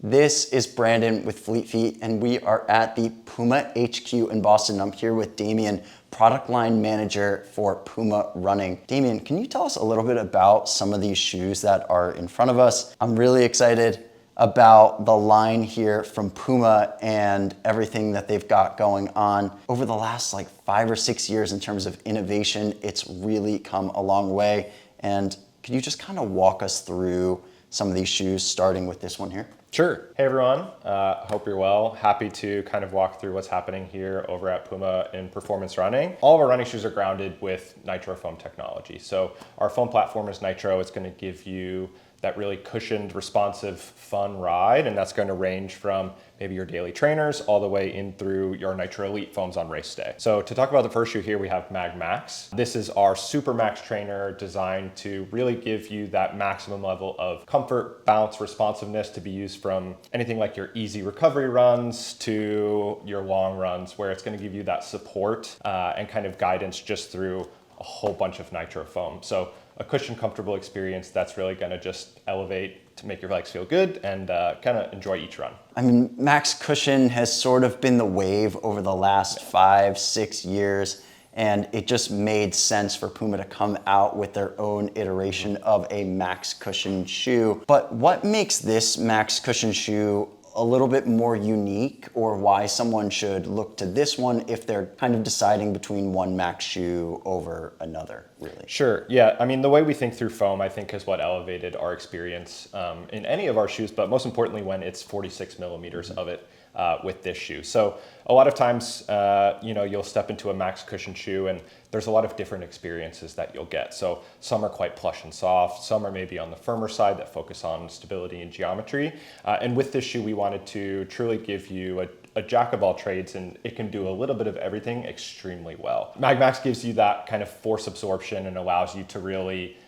This is Brandon with Fleet Feet, and we are at the Puma HQ in Boston. I'm here with Damien, product line manager for Puma Running. Damien, can you tell us a little bit about some of these shoes that are in front of us? I'm really excited about the line here from Puma and everything that they've got going on. Over the last 5 or 6 years in terms of innovation, it's really come a long way. And can you just kind of walk us through some of these shoes, starting with this one here? Sure. Hey everyone, hope you're well. Happy to kind of walk through what's happening here over at Puma in performance running. All of our running shoes are grounded with Nitro foam technology. So our foam platform is Nitro. It's going to give you that really cushioned, responsive, fun ride, and that's going to range from maybe your daily trainers all the way in through your Nitro Elite foams on race day. So to talk about the first shoe here, we have Magmax. This is our Super Max trainer designed to really give you that maximum level of comfort, bounce, responsiveness to be used from anything like your easy recovery runs to your long runs, where it's going to give you that support and kind of guidance just through a whole bunch of Nitro foam. So a cushioned, comfortable experience that's really going to just elevate to make your legs feel good and kind of enjoy each run. I mean, Max Cushion has sort of been the wave over the last 5-6 years, and it just made sense for Puma to come out with their own iteration of a Max Cushion shoe. But what makes this Max Cushion shoe a little bit more unique, or why someone should look to this one if they're kind of deciding between one Max shoe over another, really? Sure, yeah. I mean, the way we think through foam, I think, is what elevated our experience in any of our shoes, but most importantly when it's 46 millimeters of it with this shoe. So a lot of times, you'll step into a Max Cushion shoe and there's a lot of different experiences that you'll get. So some are quite plush and soft, some are maybe on the firmer side that focus on stability and geometry. And with this shoe, we wanted to truly give you a jack of all trades, and it can do a little bit of everything extremely well. Magmax gives you that kind of force absorption and allows you to really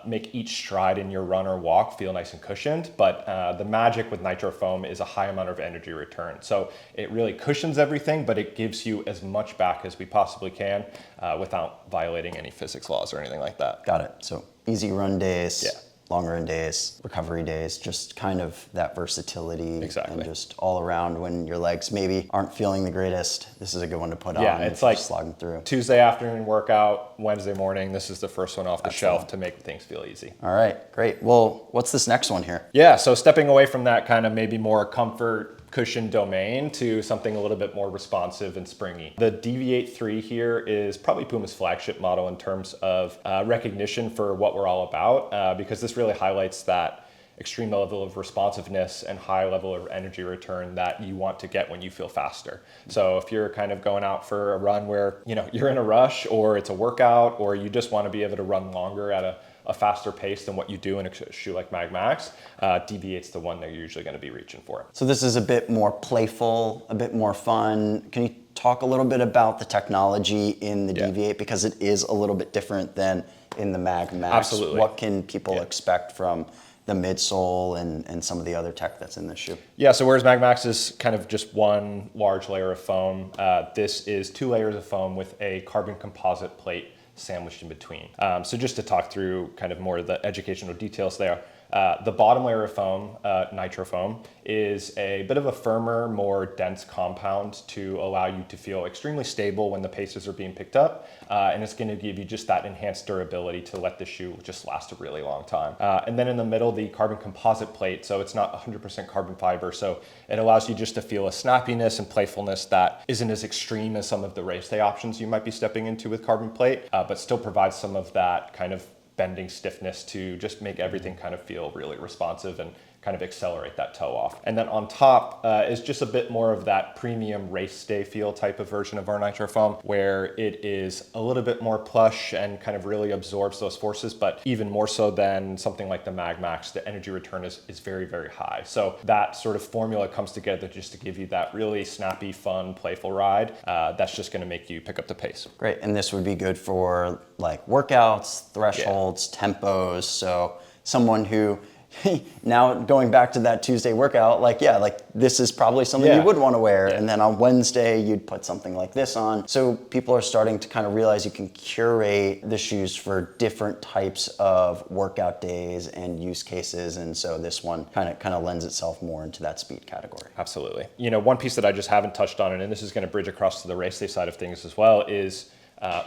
make each stride in your run or walk feel nice and cushioned, but the magic with Nitro foam is a high amount of energy return. So it really cushions everything, but it gives you as much back as we possibly can without violating any physics laws or anything like that. Got it. So easy run days, yeah, longer run days, recovery days, just kind of that versatility. Exactly. And just all around when your legs maybe aren't feeling the greatest. This is a good one to put on. Yeah, it's like slogging through. Tuesday afternoon workout, Wednesday morning, this is the first one off the shelf to make things feel easy. All right, great. Well, what's this next one here? Yeah, so stepping away from that kind of maybe more comfort cushion domain to something a little bit more responsive and springy. The Deviate 3 here is probably Puma's flagship model in terms of recognition for what we're all about, because this really highlights that extreme level of responsiveness and high level of energy return that you want to get when you feel faster. So if you're kind of going out for a run where you're in a rush, or it's a workout, or you just want to be able to run longer at a faster pace than what you do in a shoe like Magmax, Deviate's the one they're usually going to be reaching for. So this is a bit more playful, a bit more fun. Can you talk a little bit about the technology in the Deviate, because it is a little bit different than in the Magmax? Absolutely. What can people expect from the midsole and some of the other tech that's in this shoe? Yeah, so whereas Magmax is kind of just one large layer of foam, this is 2 layers of foam with a carbon composite plate sandwiched in between. So just to talk through kind of more of the educational details there, the bottom layer of foam, Nitro foam, is a bit of a firmer, more dense compound to allow you to feel extremely stable when the paces are being picked up. And it's going to give you just that enhanced durability to let the shoe just last a really long time. And then in the middle, the carbon composite plate, so it's not 100% carbon fiber, so it allows you just to feel a snappiness and playfulness that isn't as extreme as some of the race day options you might be stepping into with carbon plate, but still provides some of that kind of bending stiffness to just make everything kind of feel really responsive and kind of accelerate that toe off. And then on top is just a bit more of that premium race day feel type of version of our Nitro foam, where it is a little bit more plush and kind of really absorbs those forces, but even more so than something like the Magmax, the energy return is very, very high. So that sort of formula comes together just to give you that really snappy, fun, playful ride that's just gonna make you pick up the pace. Great, and this would be good for like workouts, thresholds, tempos, so someone who now going back to that Tuesday workout, like, yeah, like this is probably something you would want to wear. And then on Wednesday, you'd put something like this on. So people are starting to kind of realize you can curate the shoes for different types of workout days and use cases. And so this one kind of lends itself more into that speed category. Absolutely. You know, one piece that I just haven't touched on, and this is going to bridge across to the race day side of things as well, is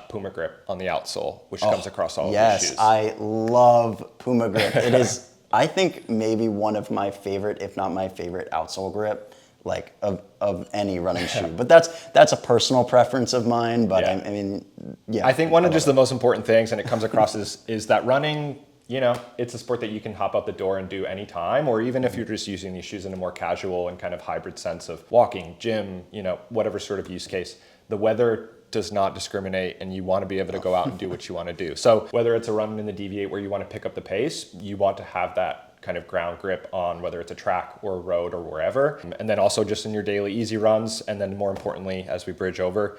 Puma Grip on the outsole, which comes across all of these shoes. Yes, I love Puma Grip. It is, I think, maybe one of my favorite, if not my favorite, outsole grip, like of any running shoe. But that's a personal preference of mine. But I mean, yeah. I think one of just the most important things, and it comes across is that running, you know, it's a sport that you can hop out the door and do anytime, or even if you're just using these shoes in a more casual and kind of hybrid sense of walking, gym, you know, whatever sort of use case. The weather does not discriminate, and you want to be able to go out and do what you want to do. So whether it's a run in the Deviate where you want to pick up the pace, you want to have that kind of ground grip on whether it's a track or a road or wherever. And then also just in your daily easy runs. And then more importantly, as we bridge over,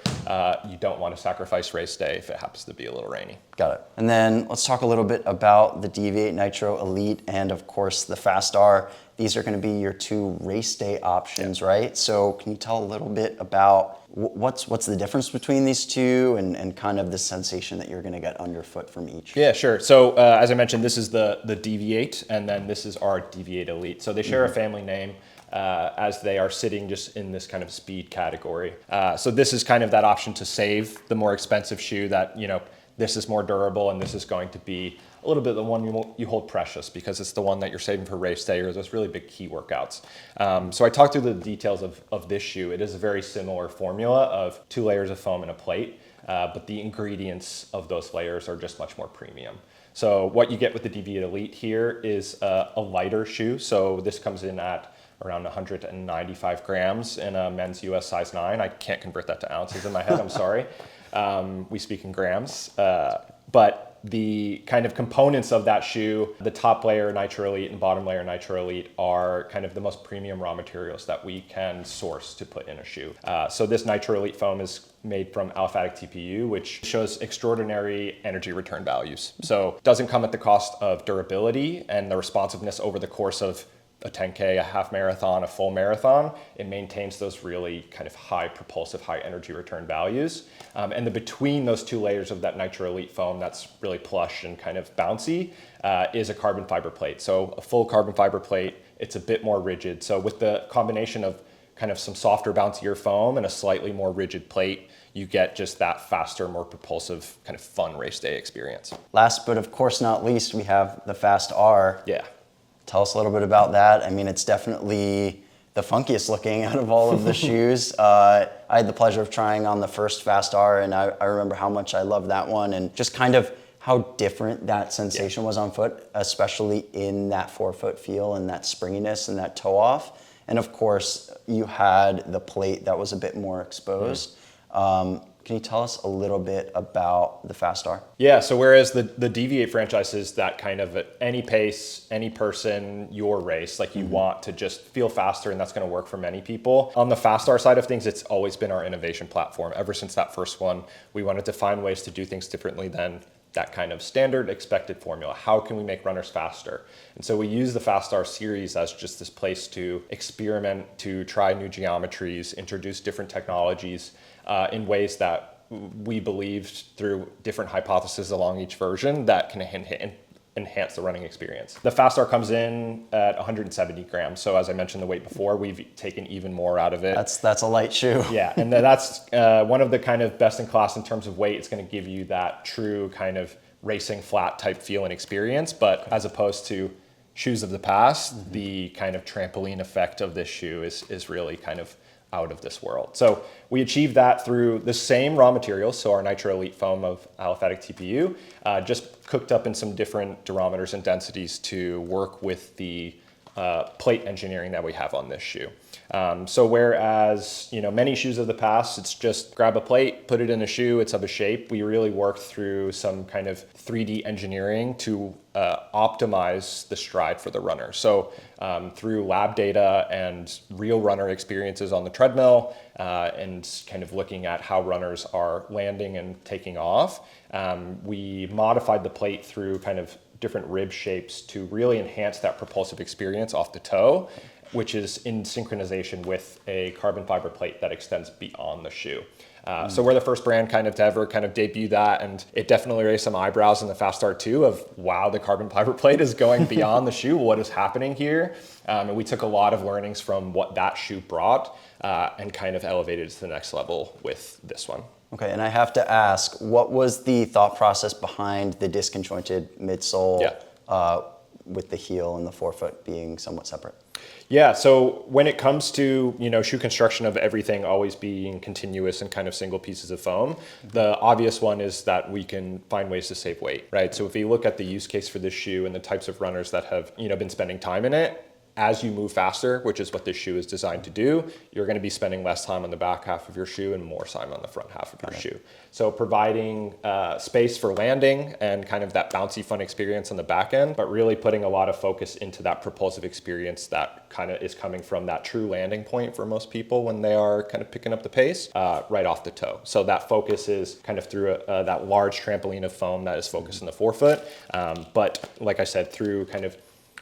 you don't want to sacrifice race day if it happens to be a little rainy. Got it. And then let's talk a little bit about the Deviate Nitro Elite and of course the Fast R. These are going to be your two race day options, right? So can you tell a little bit about what's the difference between these two and kind of the sensation that you're going to get underfoot from each? Yeah, sure. So as I mentioned, this is the Deviate, and then this is our Deviate Elite. So they share a family name as they are sitting just in this kind of speed category. So this is kind of that option to save the more expensive shoe that, you know, this is more durable and this is going to be a little bit the one you hold precious because it's the one that you're saving for race day or those really big key workouts. So I talked through the details of this shoe. It is a very similar formula of 2 layers of foam and a plate, but the ingredients of those layers are just much more premium. So what you get with the Deviate Elite here is a lighter shoe. So this comes in at around 195 grams in a men's US size 9. I can't convert that to ounces in my head, I'm sorry. We speak in grams, but the kind of components of that shoe, the top layer Nitro Elite and bottom layer Nitro Elite are kind of the most premium raw materials that we can source to put in a shoe. So this Nitro Elite foam is made from aliphatic TPU, which shows extraordinary energy return values. So it doesn't come at the cost of durability and the responsiveness over the course of a 10K, a half marathon, a full marathon. It maintains those really kind of high propulsive, high energy return values. And the between those 2 layers of that Nitro Elite foam that's really plush and kind of bouncy is a carbon fiber plate. So a full carbon fiber plate, it's a bit more rigid. So with the combination of kind of some softer, bouncier foam and a slightly more rigid plate, you get just that faster, more propulsive kind of fun race day experience. Last but of course not least, we have the Fast R. Yeah. Tell us a little bit about that. I mean, it's definitely the funkiest looking out of all of the shoes. I had the pleasure of trying on the first Fast R, and I remember how much I loved that one and just kind of how different that sensation was on foot, especially in that forefoot feel and that springiness and that toe off. And of course, you had the plate that was a bit more exposed. Can you tell us a little bit about the Fast R? Yeah, so whereas the Deviate franchise is that kind of at any pace, any person, your race, like you want to just feel faster and that's gonna work for many people. On the Fast R side of things, it's always been our innovation platform. Ever since that first one, we wanted to find ways to do things differently than that kind of standard expected formula. How can we make runners faster? And so we use the Fast R series as just this place to experiment, to try new geometries, introduce different technologies, in ways that we believed through different hypotheses along each version that can enhance the running experience. The Fast R comes in at 170 grams. So as I mentioned the weight before, we've taken even more out of it. That's a light shoe. Yeah, and that's one of the kind of best in class in terms of weight. It's gonna give you that true kind of racing flat type feel and experience, but as opposed to shoes of the past, the kind of trampoline effect of this shoe is really kind of out of this world. So we achieved that through the same raw materials, so our Nitro Elite foam of aliphatic TPU, just cooked up in some different durometers and densities to work with the plate engineering that we have on this shoe. So whereas, you know, many shoes of the past, it's just grab a plate, put it in a shoe, it's of a shape. We really worked through some kind of 3D engineering to optimize the stride for the runner. So through lab data and real runner experiences on the treadmill and kind of looking at how runners are landing and taking off, we modified the plate through kind of different rib shapes to really enhance that propulsive experience off the toe, which is in synchronization with a carbon fiber plate that extends beyond the shoe. So we're the first brand kind of to ever kind of debut that, and it definitely raised some eyebrows in the Fast Start 2 of, wow, the carbon fiber plate is going beyond the shoe. What is happening here? And we took a lot of learnings from what that shoe brought and kind of elevated it to the next level with this one. Okay, and I have to ask, what was the thought process behind the disconjointed midsole with the heel and the forefoot being somewhat separate? Yeah, so when it comes to, shoe construction of everything always being continuous and kind of single pieces of foam, the obvious one is that we can find ways to save weight, right? So if you look at the use case for this shoe and the types of runners that have, been spending time in it, as you move faster, which is what this shoe is designed to do, you're going to be spending less time on the back half of your shoe and more time on the front half of your shoe. So providing space for landing and kind of that bouncy fun experience on the back end, but really putting a lot of focus into that propulsive experience that kind of is coming from that true landing point for most people when they are kind of picking up the pace right off the toe. So that focus is kind of through that large trampoline of foam that is focused in the forefoot. But like I said, through kind of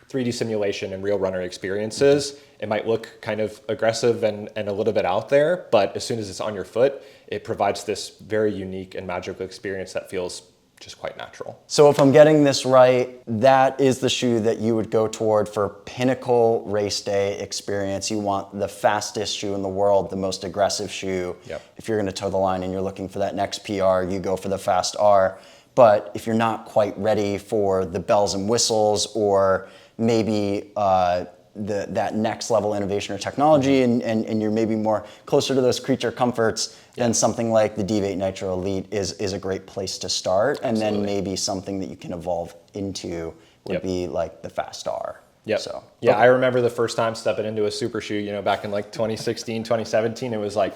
3D simulation and real runner experiences, it might look kind of aggressive and a little bit out there, but as soon as it's on your foot, it provides this very unique and magical experience that feels just quite natural. So if I'm getting this right, that is the shoe that you would go toward for pinnacle race day experience. You want the fastest shoe in the world, the most aggressive shoe. Yep. If you're gonna toe the line and you're looking for that next PR, you go for the Fast R. But if you're not quite ready for the bells and whistles or maybe that next level innovation or technology and you're maybe more closer to those creature comforts, then something like the Deviate Nitro Elite is a great place to start. And then maybe something that you can evolve into would be like the Fast R. Yep. So, yeah, I remember the first time stepping into a super shoe, back in like 2016, 2017, it was like,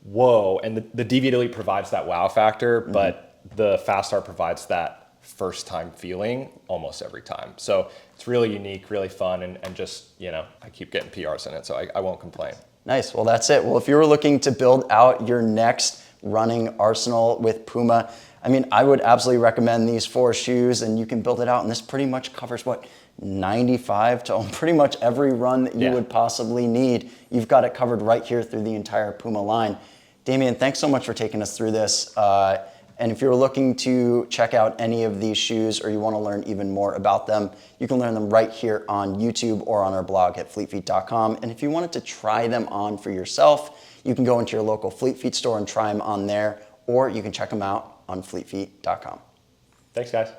whoa. And the Deviate Elite provides that wow factor, but the Fast R provides that first time feeling almost every time. So it's really unique, really fun, and just, I keep getting PRs in it, so I won't complain. Nice. Well, that's it. Well, if you were looking to build out your next running arsenal with Puma, I would absolutely recommend these 4 shoes, and you can build it out, and this pretty much covers 95 to pretty much every run that you would possibly need. You've got it covered right here through the entire Puma line. Damian, thanks so much for taking us through this. And if you're looking to check out any of these shoes or you want to learn even more about them, you can learn them right here on YouTube or on our blog at fleetfeet.com. And if you wanted to try them on for yourself, you can go into your local Fleet Feet store and try them on there, or you can check them out on fleetfeet.com. Thanks, guys.